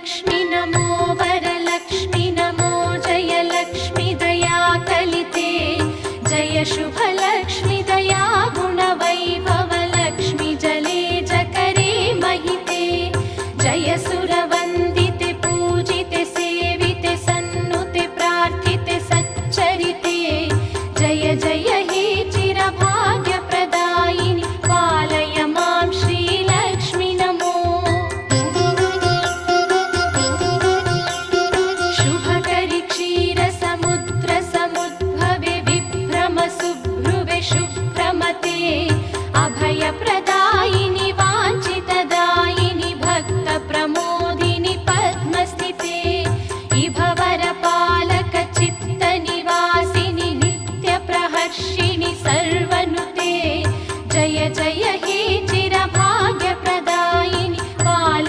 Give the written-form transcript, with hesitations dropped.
लक्ष्मी नमो वरलक्ष्मी नमो जयलक्ष्मी दया कलिते जय शुभलक्ष्मी दया गुणवैभव लक्ष्मी जले जकरे महिते जय सुरव